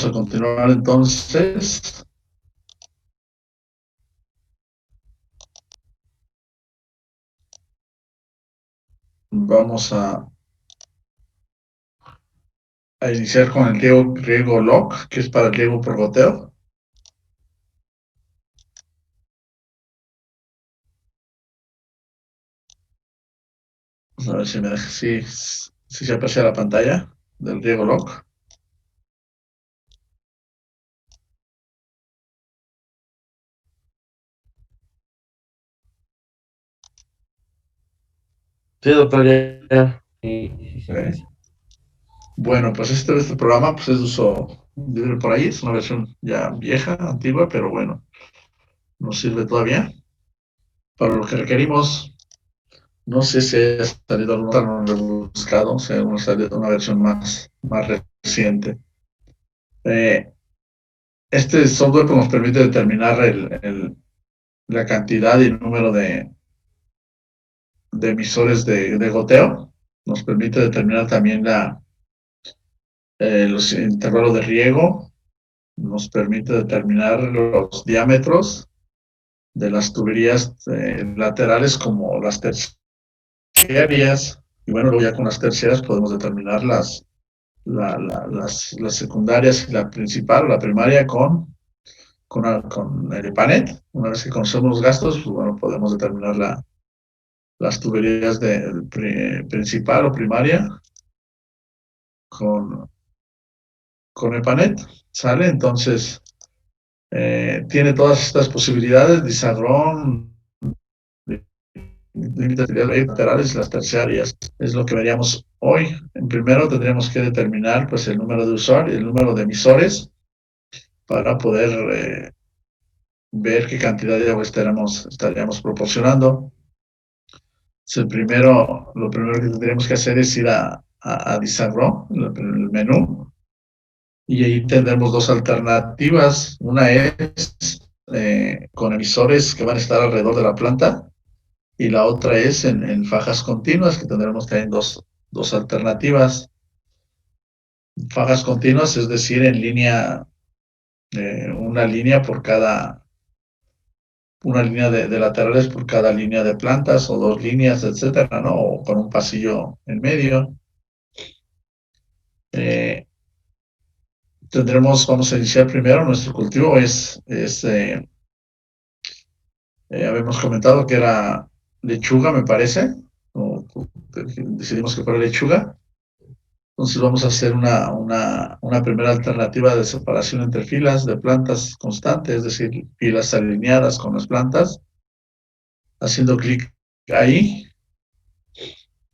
a continuar entonces. Vamos a iniciar con el riego LOC, que es para el riego por goteo. Vamos a ver si me deja, si se aprecia la pantalla del riego LOC. Sí, doctor, ya. Sí, Okay. Bueno, pues este programa pues, es de uso libre por ahí, es una versión ya vieja, antigua, pero bueno, nos sirve todavía para lo que requerimos. No sé si ha salido alguno rebuscado, o sea, una versión más reciente. Este software pues, nos permite determinar la cantidad y el número de emisores de goteo. Nos permite determinar también los intervalos de riego. Nos permite determinar los diámetros de las tuberías laterales como las terciarias. Y bueno, luego ya con las terciarias podemos determinar las secundarias y la principal, la primaria, con el EPANET. Una vez que conocemos los gastos, pues bueno, podemos determinar las tuberías principal o primaria con EPANET, ¿sale? Entonces, tiene todas estas posibilidades, disagrón, límites laterales y las terciarias. Es lo que veríamos hoy. En primero tendríamos que determinar pues, el número de usuarios, el número de emisores, para poder ver qué cantidad de agua estaríamos proporcionando. Lo primero que tendríamos que hacer es ir a Disagró, el menú, y ahí tendremos dos alternativas. Una es con emisores que van a estar alrededor de la planta, y la otra es en fajas continuas, que tendremos también dos alternativas. Fajas continuas, es decir, en línea, una línea por cada, una línea de laterales por cada línea de plantas, o dos líneas, etcétera, ¿no? O con un pasillo en medio. Vamos a iniciar primero, nuestro cultivo habíamos comentado que era lechuga, me parece, o decidimos que fuera lechuga. Entonces vamos a hacer una primera alternativa de separación entre filas de plantas constante, es decir, filas alineadas con las plantas. Haciendo clic ahí,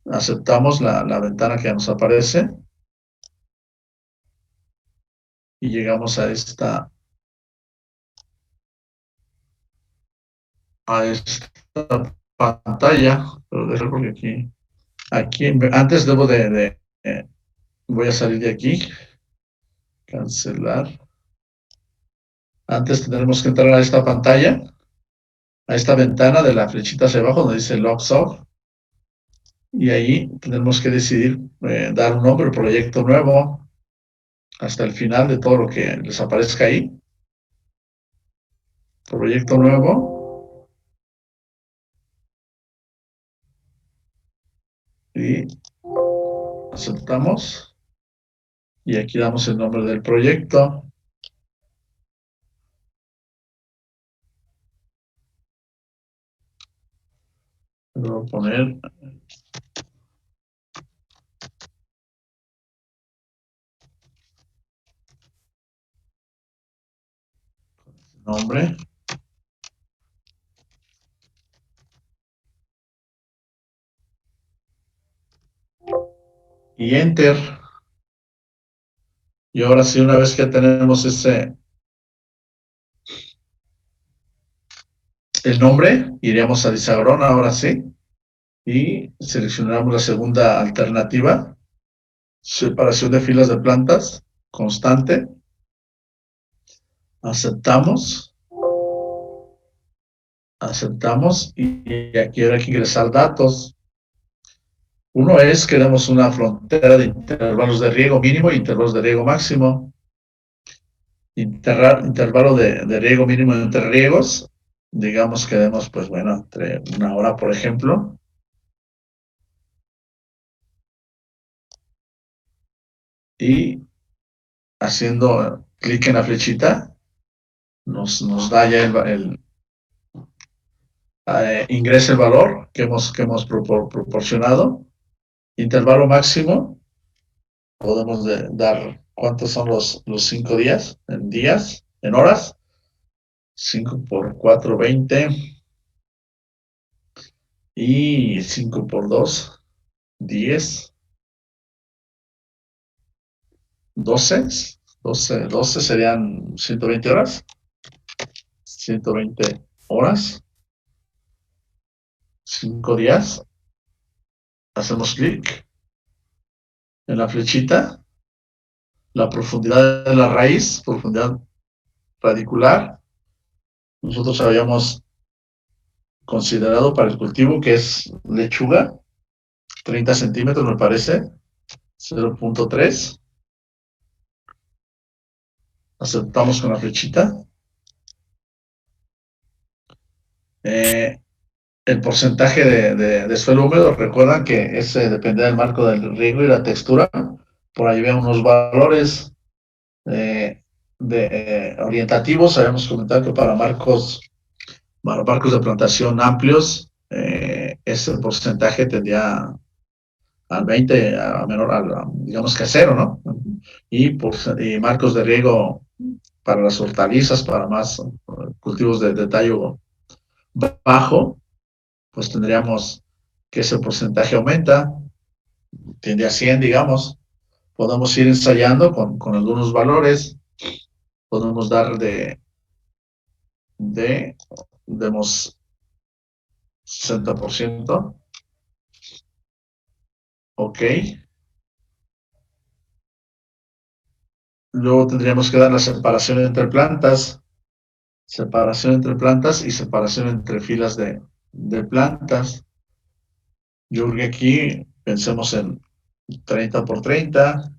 aceptamos la ventana que nos aparece y llegamos a esta pantalla, pero déjame porque aquí antes voy a salir de aquí, cancelar. Antes tendremos que entrar a esta pantalla, a esta ventana de la flechita hacia abajo donde dice Logs Off, y ahí tendremos que decidir dar un nombre, proyecto nuevo, hasta el final de todo lo que les aparezca ahí. Proyecto nuevo, y aceptamos, y aquí damos el nombre del proyecto. Voy a poner nombre y Enter. Y ahora sí, una vez que tenemos el nombre, iríamos a Disagrón, ahora sí, y seleccionamos la segunda alternativa, separación de filas de plantas, constante. Aceptamos y aquí habrá que ingresar datos. Uno es que damos una frontera de intervalos de riego mínimo e intervalos de riego máximo. intervalo de riego mínimo entre riegos, digamos que demos, pues bueno, entre 1 hora, por ejemplo. Y haciendo clic en la flechita, nos da ya ingresa el valor que hemos proporcionado. Intervalo máximo, podemos dar cuántos son los 5 días, en horas. 5 por 4, 20. Y 5 por 2, 10. 12. 12 serían 120 horas. 120 horas. 5 días. Hacemos clic en la flechita. La profundidad de la raíz, profundidad radicular. Nosotros habíamos considerado para el cultivo que es lechuga, 30 centímetros me parece, 0.3. Aceptamos con la flechita. El porcentaje de suelo húmedo, recuerdan que ese depende del marco del riego y la textura. Por ahí veo unos valores orientativos. Habíamos comentado que para marcos de plantación amplios, ese porcentaje tendría al 20, a menor, digamos que a 0, ¿no? Y marcos de riego para las hortalizas, para más cultivos de tallo bajo, pues tendríamos que ese porcentaje aumenta, tiende a 100, digamos. Podemos ir ensayando con algunos valores. Podemos dar demos 60%. Ok. Luego tendríamos que dar la separación entre plantas. Separación entre plantas y separación entre filas de plantas. Yo creo que aquí pensemos en 30 por 30.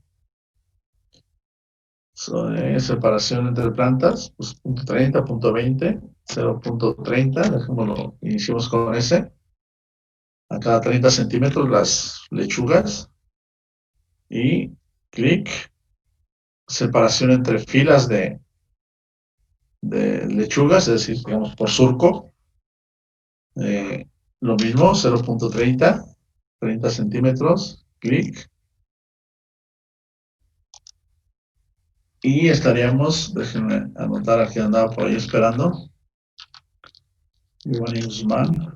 Separación entre plantas, pues punto 30, punto 20, 0.30, dejémoslo, iniciamos con ese. A cada 30 centímetros las lechugas. Y clic. Separación entre filas de lechugas, es decir, digamos por surco. Lo mismo, 0.30, 30 centímetros, clic. Y estaríamos, déjenme anotar aquí, andaba por ahí esperando. Giovanni Guzmán.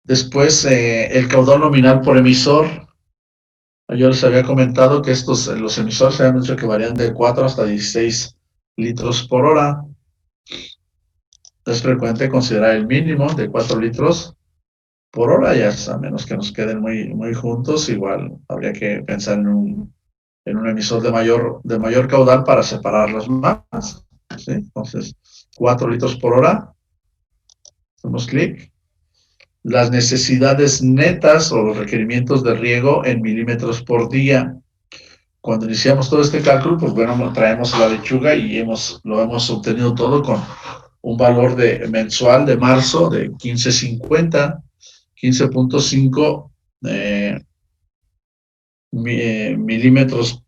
Después, el caudal nominal por emisor. Yo les había comentado que los emisores se habían dicho que varían de 4 hasta 16 litros por hora. Es frecuente considerar el mínimo de 4 litros por hora, ya a menos que nos queden muy, muy juntos, igual habría que pensar en un emisor de mayor caudal para separarlos más. ¿Sí? Entonces, 4 litros por hora. Hacemos clic. Las necesidades netas o los requerimientos de riego en milímetros por día. Cuando iniciamos todo este cálculo, pues bueno, traemos la lechuga y lo hemos obtenido todo con un valor mensual de marzo de 15.50, 15.5 milímetros,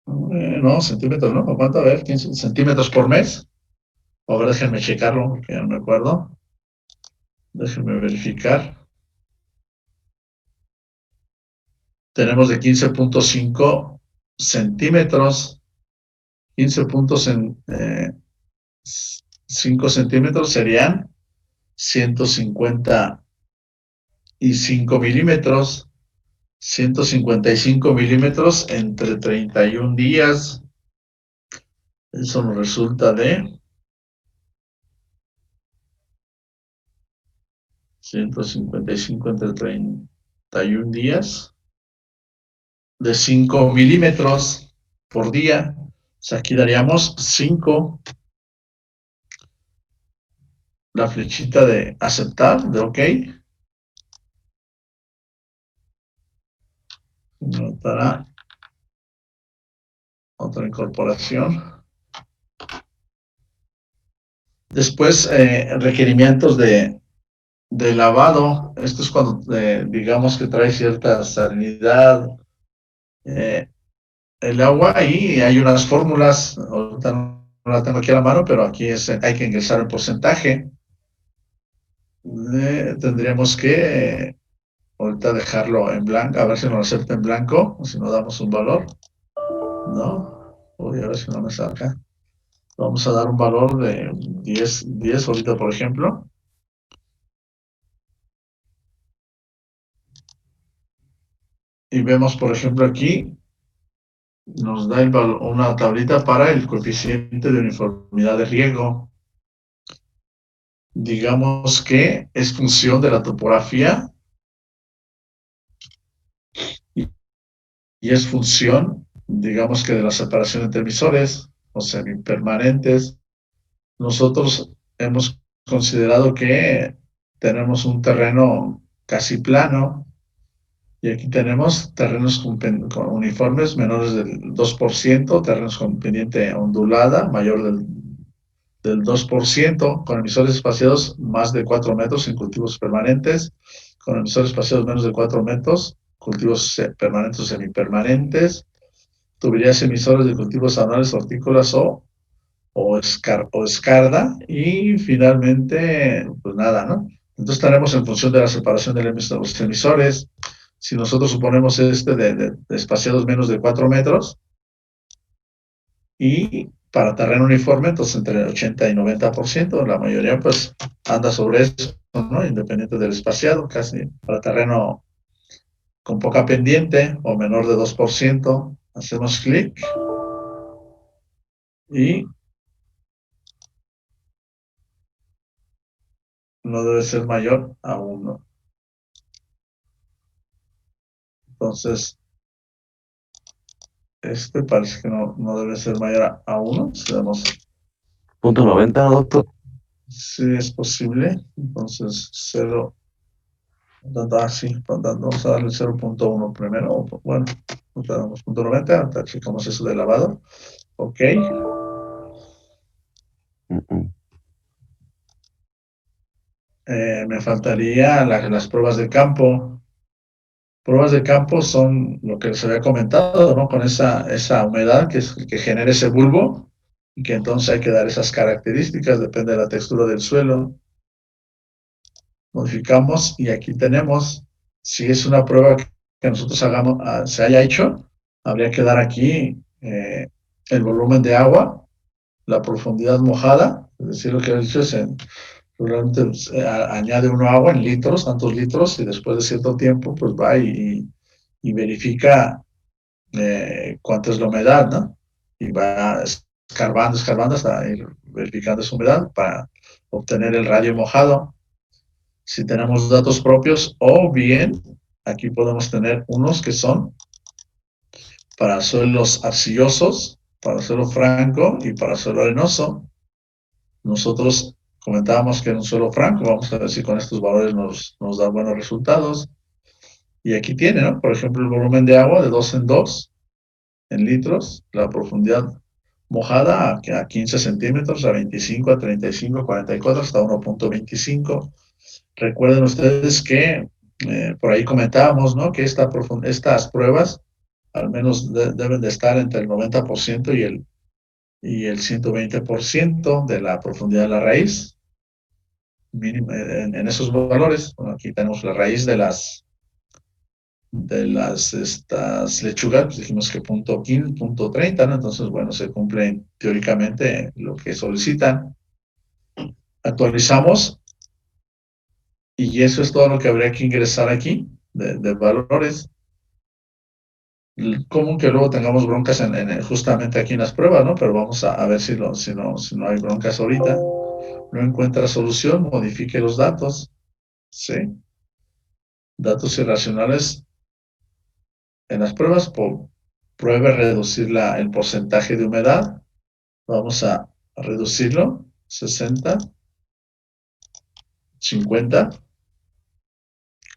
no, centímetros, ¿no? ¿Cuánto? A ver, 15 centímetros por mes. A ver, déjenme checarlo, porque ya no me acuerdo. Déjenme verificar. Tenemos de 15.5 centímetros. 15.5 centímetros serían 155 milímetros. 155 milímetros entre 31 días. Eso nos resulta de 155 entre 31 días. De 5 milímetros por día. O sea, aquí daríamos 5. La flechita de aceptar, de OK. Notará otra incorporación. Después, requerimientos de lavado. Esto es cuando digamos que trae cierta salinidad el agua, y hay unas fórmulas. Ahorita no la tengo aquí a la mano, pero aquí hay que ingresar el porcentaje. Tendríamos que ahorita dejarlo en blanco, a ver si nos lo acepta en blanco, o si no damos un valor. No, voy a ver si no me salga. Vamos a dar un valor de 10 ahorita, por ejemplo. Y vemos, por ejemplo, aquí nos da una tablita para el coeficiente de uniformidad de riego. Digamos que es función de la topografía y es función, digamos que de la separación entre emisores o semipermanentes. Nosotros hemos considerado que tenemos un terreno casi plano, y aquí tenemos terrenos con uniformes menores del 2%, terrenos con pendiente ondulada mayor del 2%, con emisores espaciados más de 4 metros en cultivos permanentes, con emisores espaciados menos de 4 metros, cultivos permanentes o semipermanentes, tuberías emisoras de cultivos anuales hortícolas o escarda, y finalmente, pues nada, ¿no? Entonces estaremos en función de la separación de los emisores. Si nosotros suponemos de espaciados menos de 4 metros, y para terreno uniforme, entonces entre 80 y 90%, la mayoría pues anda sobre eso, ¿no? Independiente del espaciado, casi para terreno con poca pendiente o menor de 2%, hacemos clic y no debe ser mayor a 1. Entonces, parece que no debe ser mayor a 1. Punto 90, doctor. Si es posible. Entonces, 0. Sí, vamos a darle 0.1 primero. Bueno, damos 0.90, hasta checamos eso de lavado. Ok. Me faltaría las pruebas de campo. Pruebas de campo son lo que les había comentado, ¿no? Con esa humedad que es el que genera ese bulbo, y que entonces hay que dar esas características, depende de la textura del suelo. Modificamos y aquí tenemos, si es una prueba que nosotros se haya hecho, habría que dar aquí el volumen de agua, la profundidad mojada, es decir, lo que he dicho es realmente añade uno agua en litros, tantos litros, y después de cierto tiempo pues va y verifica cuánto es la humedad, ¿no? Y va escarbando hasta ir verificando esa humedad para obtener el radio mojado. Si tenemos datos propios, o bien aquí podemos tener unos que son para suelos arcillosos, para suelo franco y para suelo arenoso. Nosotros comentábamos que en un suelo franco, vamos a ver si con estos valores nos da buenos resultados. Y aquí tiene, ¿no? Por ejemplo, el volumen de agua de 2 en 2 en litros, la profundidad mojada a 15 centímetros, a 25, a 35, 44, hasta 1.25. Recuerden ustedes que por ahí comentábamos, ¿no? Que estas pruebas al menos deben de estar entre el 90% y el 120% de la profundidad de la raíz, mínimo, en esos valores. Bueno, aquí tenemos la raíz de estas lechugas, pues dijimos que punto 15, punto 30, ¿no? Entonces, bueno, se cumple teóricamente lo que solicitan. Actualizamos, y eso es todo lo que habría que ingresar aquí de valores. Común que luego tengamos broncas justamente aquí en las pruebas, ¿no? Pero vamos a ver si no hay broncas ahorita. No encuentra solución, modifique los datos. ¿Sí? Datos irracionales en las pruebas. Pruebe reducir el porcentaje de humedad. Vamos a reducirlo. 60, 50.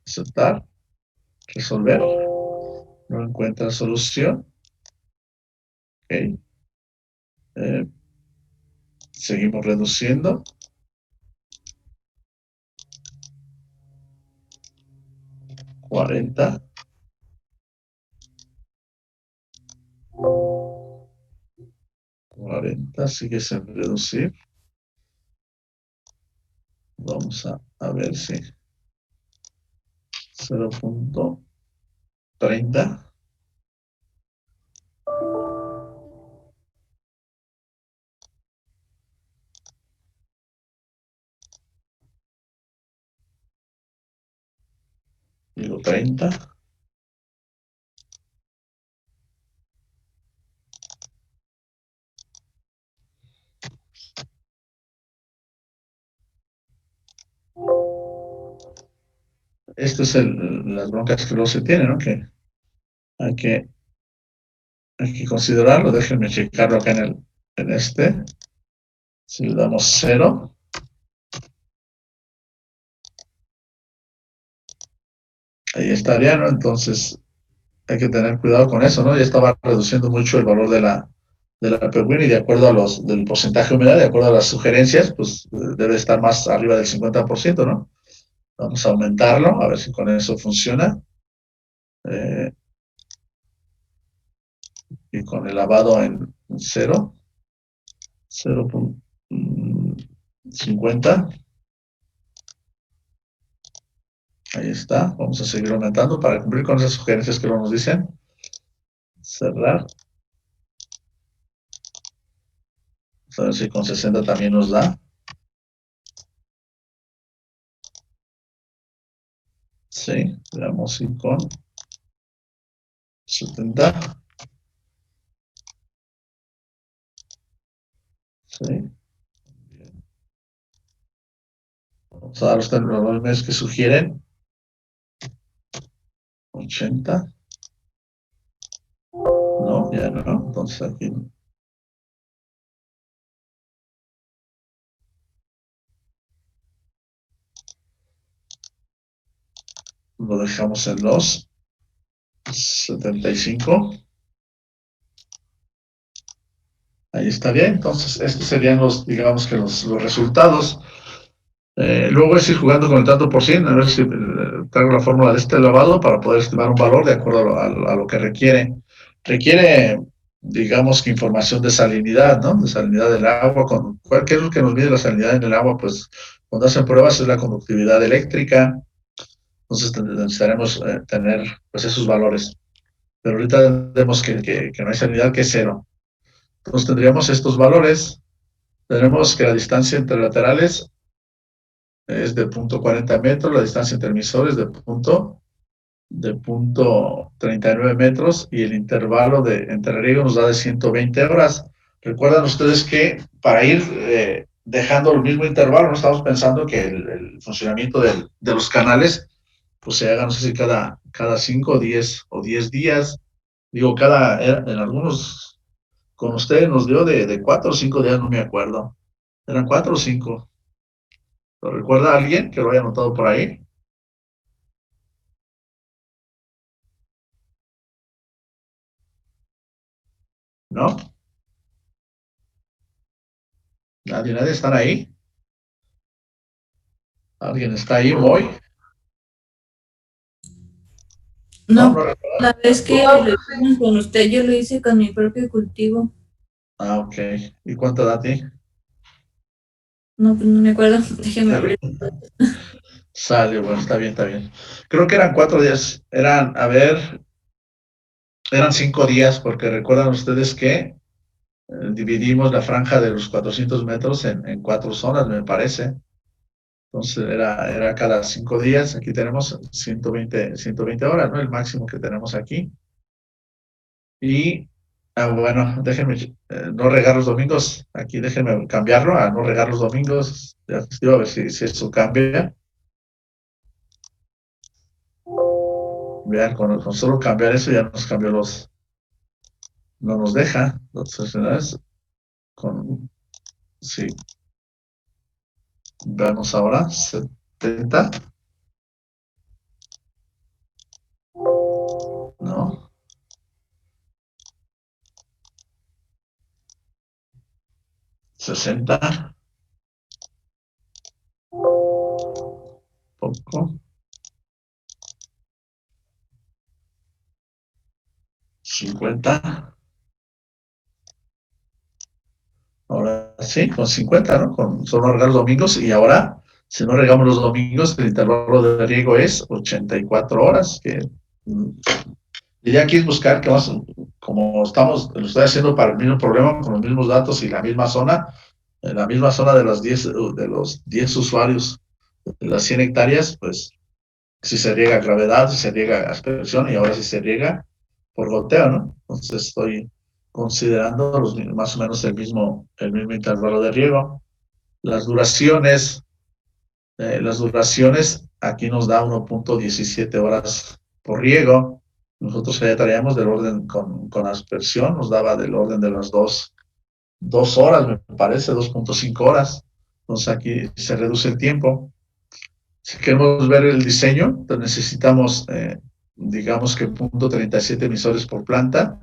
Aceptar. Resolver. No encuentra solución. Seguimos reduciendo. 40. 40, sigue sin reducir. Vamos a ver si 0.30. Digo 30. Esto es las broncas que luego se tienen, ¿no? Que hay que, hay que considerarlo. Déjenme checarlo acá en este. Si le damos 0, ahí estaría, ¿no? Entonces hay que tener cuidado con eso, ¿no? Ya estaba reduciendo mucho el valor de la PWIN y de acuerdo a del porcentaje de humedad, de acuerdo a las sugerencias, pues debe estar más arriba del 50%, ¿no? Vamos a aumentarlo, a ver si con eso funciona. Y con el lavado en 0, 0.50. Ahí está. Vamos a seguir aumentando para cumplir con esas sugerencias que nos dicen. Cerrar. Vamos a ver si con 60 también nos da. Sí, veamos si con 70. Sí. Vamos a dar los valores que sugieren. 80. No, ya no. Entonces aquí lo dejamos en los 75. Ahí estaría. Entonces, estos serían digamos que los resultados. Luego es ir jugando con el tanto por cien, a ver si traigo la fórmula de este lavado para poder estimar un valor de acuerdo a lo que requiere. Requiere, digamos que información de salinidad, ¿no? De salinidad del agua. ¿Qué es lo que nos mide la salinidad en el agua? Pues cuando hacen pruebas es la conductividad eléctrica. Entonces necesitaremos tener pues esos valores. Pero ahorita vemos que no hay salinidad, que es 0. Entonces tendríamos estos valores. Tenemos que la distancia entre laterales es de 0.40 metros, la distancia entre emisores de punto 39 metros y el intervalo entre riego nos da de 120 horas. Recuerdan ustedes que para ir dejando el mismo intervalo, no estamos pensando que el funcionamiento de los canales pues se haga, no sé si cada 5 o 10 días, digo, en algunos, con ustedes nos dio de 4 o 5 días, no me acuerdo, eran 4 o 5. ¿Lo recuerda alguien que lo haya notado por ahí? ¿No? Nadie está ahí. ¿Alguien está ahí hoy? No, No, no la recuerda. vez que lo hicimos con usted, yo lo hice con mi propio cultivo. Ah, ok. ¿Y cuánto da a ti? No, pues no me acuerdo. Déjeme abrir. Sale, bueno, está bien, está bien. Creo que eran 4 días. A ver, eran 5 días, porque recuerdan ustedes que dividimos la franja de los 400 metros en 4 zonas, me parece. Entonces era cada 5 días. Aquí tenemos 120 horas, ¿no? El máximo que tenemos aquí. Y, bueno, déjenme no regar los domingos. Aquí déjenme cambiarlo a no regar los domingos. Ya festivo, a ver si eso cambia. Vean, con solo cambiar eso ya nos cambió no nos deja. Entonces, sí, veamos ahora, 70, ¿no? 60. Poco. 50. Ahora sí, con 50, ¿no? Solo regar los domingos y ahora, si no regamos los domingos, el intervalo de riego es 84 horas, que diría aquí es buscar que más, como estamos, lo estoy haciendo para el mismo problema, con los mismos datos y la misma zona, en la misma zona de los 10 usuarios de las 100 hectáreas, pues si se riega a gravedad, si se riega a aspersión y ahora si se riega por goteo, ¿no? Entonces estoy considerando más o menos el mismo intervalo de riego. Las duraciones aquí nos da 1.17 horas por riego. Nosotros ya traíamos del orden con aspersión, nos daba del orden de las 2 horas, me parece, 2.5 horas. Entonces aquí se reduce el tiempo. Si queremos ver el diseño, pues necesitamos, digamos que 0.37 emisores por planta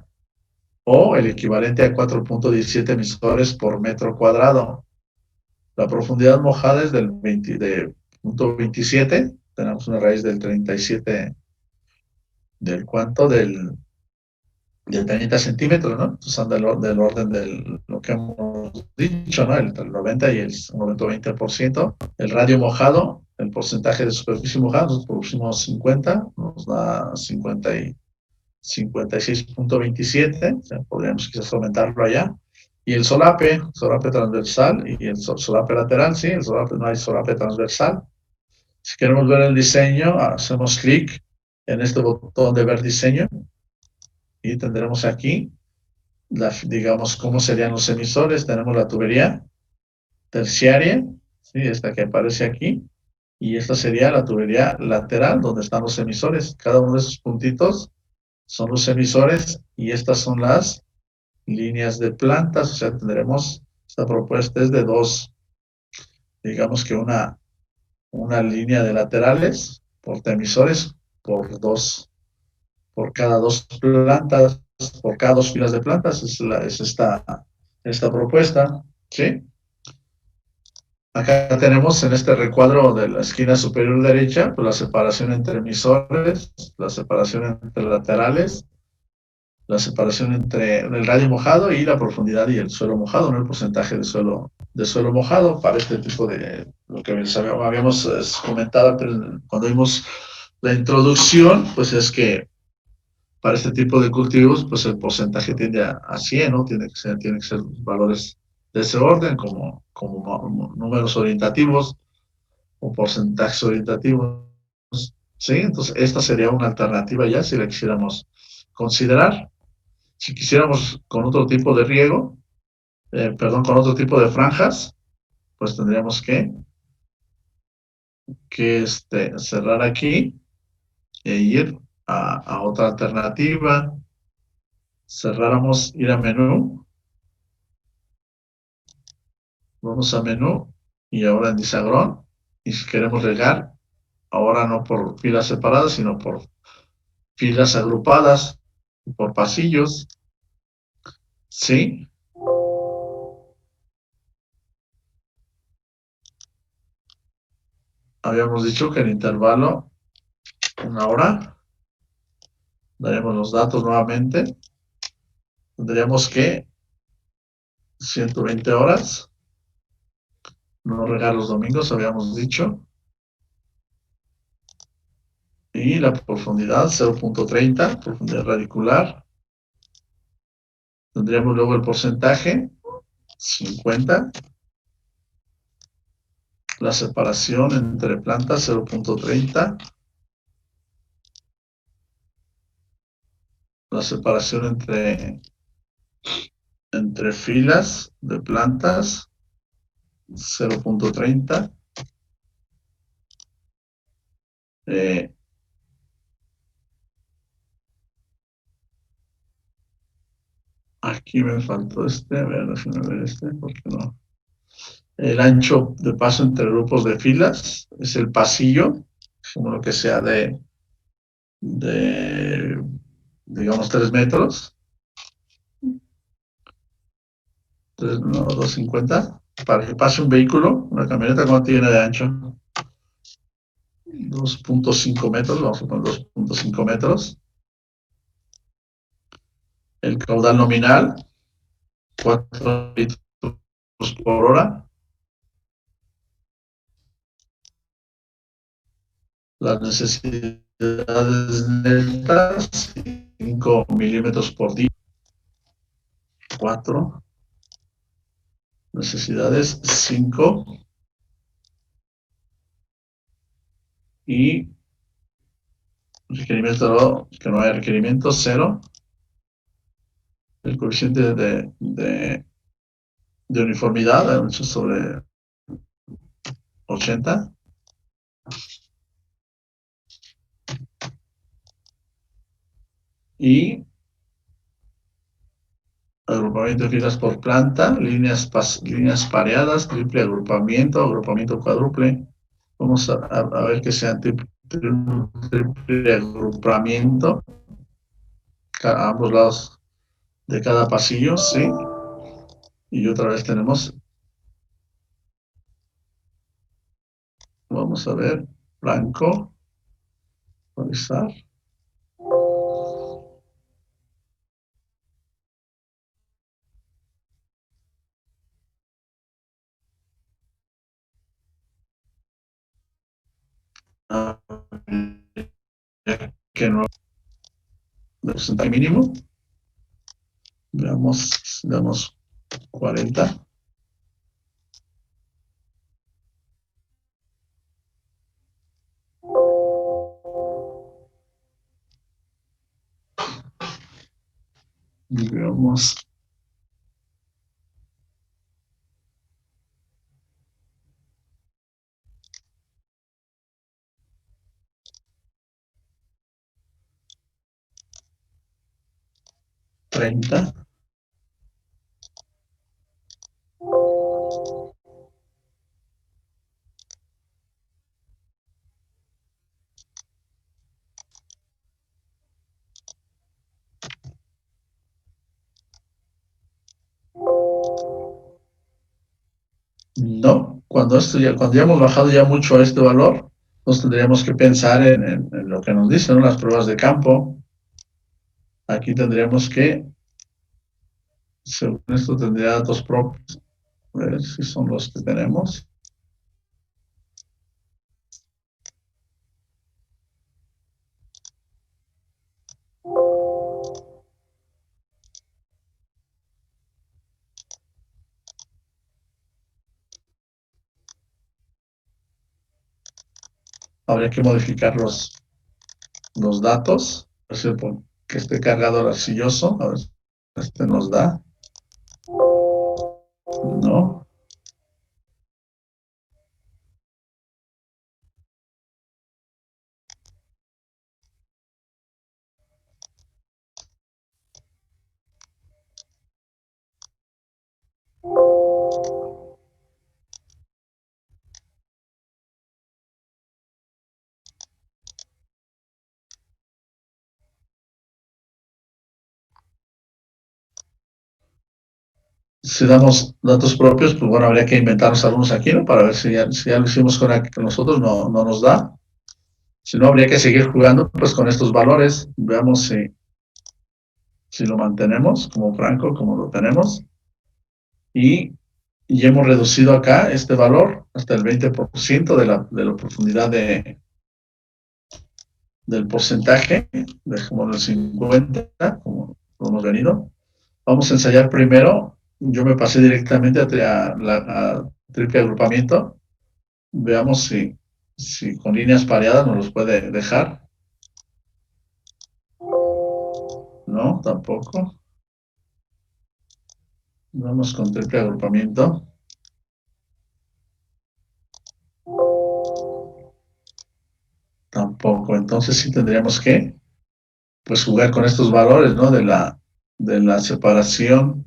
o el equivalente a 4.17 emisores por metro cuadrado. La profundidad mojada es de 0.27, tenemos una raíz del 37, ¿del cuánto? Del 30 centímetros, ¿no? Entonces son del orden de lo que hemos dicho, ¿no? Entre el 90 y el 120%. El radio mojado, el porcentaje de superficie mojada, nosotros producimos 50, nos da 56.27, o sea, podríamos quizás aumentarlo allá. Y el solape transversal y el solape lateral, sí, no hay solape transversal. Si queremos ver el diseño, hacemos clic en este botón de ver diseño y tendremos aquí, digamos, cómo serían los emisores. Tenemos la tubería terciaria, ¿sí? Esta que aparece aquí, y esta sería la tubería lateral, donde están los emisores. Cada uno de esos puntitos son los emisores, y estas son las líneas de plantas. O sea, tendremos, esta propuesta es de dos, digamos que una línea de laterales, emisores, por cada 2 plantas, por cada 2 filas de plantas, es esta propuesta, ¿sí? Acá tenemos en este recuadro de la esquina superior derecha, pues la separación entre emisores, la separación entre laterales, la separación entre el radio mojado y la profundidad y el suelo mojado, ¿no? El porcentaje de suelo mojado para este tipo de, lo que habíamos comentado cuando vimos la introducción, pues es que para este tipo de cultivos, pues el porcentaje tiende a 100, ¿no? Tiene que ser valores de ese orden, como números orientativos o porcentajes orientativos. ¿Sí? Entonces, esta sería una alternativa ya si la quisiéramos considerar. Si quisiéramos con otro tipo de riego, con otro tipo de franjas, pues tendríamos que cerrar aquí e ir a otra alternativa. Cerráramos, ir a menú. Vamos a menú y ahora en Disagrón. Y si queremos regar, ahora no por filas separadas, sino por filas agrupadas, por pasillos. ¿Sí? Habíamos dicho que el intervalo, 1 hora. Daremos los datos nuevamente. Tendríamos que 120 horas. No regar los domingos, habíamos dicho. Y la profundidad, 0.30, profundidad radicular. Tendríamos luego el porcentaje, 50. La separación entre plantas, 0.30. La separación entre filas de plantas, 0.30. Aquí me faltó a ver, déjenme ver porque no. El ancho de paso entre grupos de filas es el pasillo, como lo que sea de digamos 3 metros. no, 250, para que pase un vehículo, una camioneta, ¿cuánto tiene de ancho? 2.5 metros, vamos a poner 2.5 metros. El caudal nominal, 4 litros por hora. Las necesidades netas, 5 milímetros por día. 4. Necesidades, 5. Y requerimiento, que no hay requerimiento, 0. El coeficiente de uniformidad, 8 sobre 80. Y agrupamiento de filas por planta, líneas pareadas, triple agrupamiento, agrupamiento cuádruple. Vamos a ver que sean triple agrupamiento a ambos lados de cada pasillo, sí. Y otra vez tenemos, vamos a ver, blanco, actualizar. Que no de porcentaje mínimo. Veamos 40. Y veamos 30. No, cuando ya hemos bajado ya mucho a este valor, nos tendríamos que pensar en lo que nos dicen, ¿no? Las pruebas de campo. Aquí tendríamos que, según esto, tendría datos propios. A ver si son los que tenemos. Habría que modificar los datos, que esté cargado el arcilloso. A ver, este nos da. No. Si damos datos propios, pues bueno, habría que inventarnos algunos aquí, ¿no? Para ver si ya lo hicimos con nosotros, no nos da. Si no, habría que seguir jugando pues con estos valores. Veamos si lo mantenemos como franco, como lo tenemos. Y hemos reducido acá este valor hasta el 20% de la profundidad del porcentaje, dejémoslo en 50, como hemos venido. Vamos a ensayar primero. Yo me pasé directamente a triple agrupamiento. Veamos si con líneas pareadas nos los puede dejar. No, tampoco. Vamos con triple agrupamiento. Tampoco. Entonces sí tendríamos que pues jugar con estos valores, ¿no? De la separación.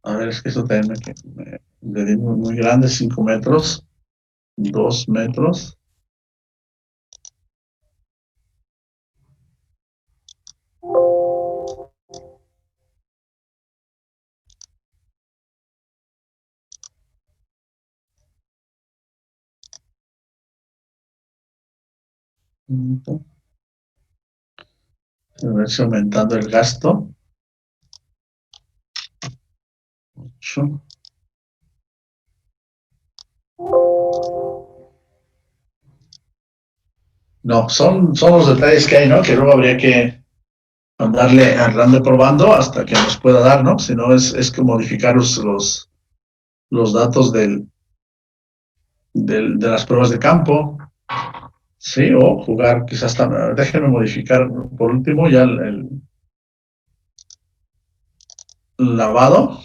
A ver, es que eso también me di muy grande, 5 metros, 2 metros. A ver si aumentando el gasto. 8. No, son los detalles que hay, ¿no? Que luego habría que andar probando hasta que nos pueda dar, ¿no? Si no, es que modificar los datos de las pruebas de campo, sí, o jugar quizás también. Déjenme modificar por último ya el lavado.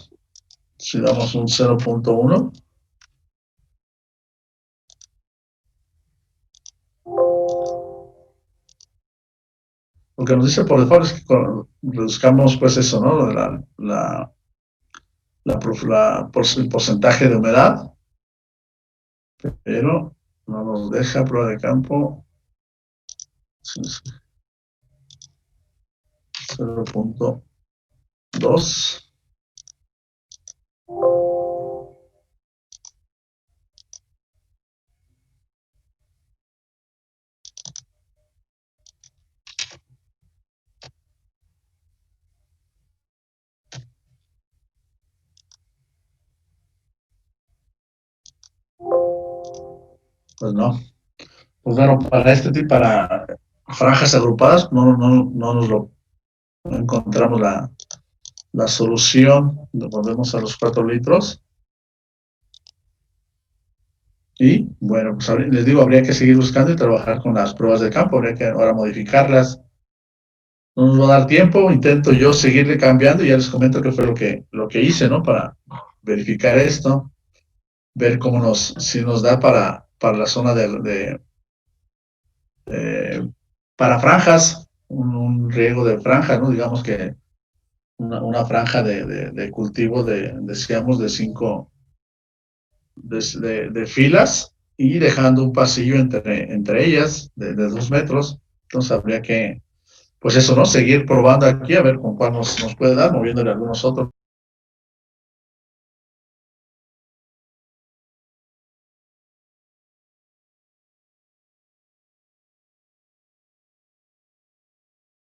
Si damos un 0.1. Lo que nos dice por default es que reduzcamos pues eso, ¿no? El porcentaje de humedad, pero no nos deja prueba de campo 0.2. Pues no. Pues bueno, para este tipo, para franjas agrupadas, no encontramos la solución. Volvemos a los 4 litros. Y bueno, pues les digo, habría que seguir buscando y trabajar con las pruebas de campo, habría que ahora modificarlas. No nos va a dar tiempo, intento yo seguirle cambiando y ya les comento qué fue lo que hice, ¿no? Para verificar esto, ver si nos da para la zona para franjas, un riego de franjas, ¿no? Digamos que una franja de cultivo decíamos, de 5 de filas y dejando un pasillo entre ellas de 2 metros. Entonces habría que, pues eso, ¿no? Seguir probando aquí a ver con cuál nos puede dar, moviéndole algunos otros.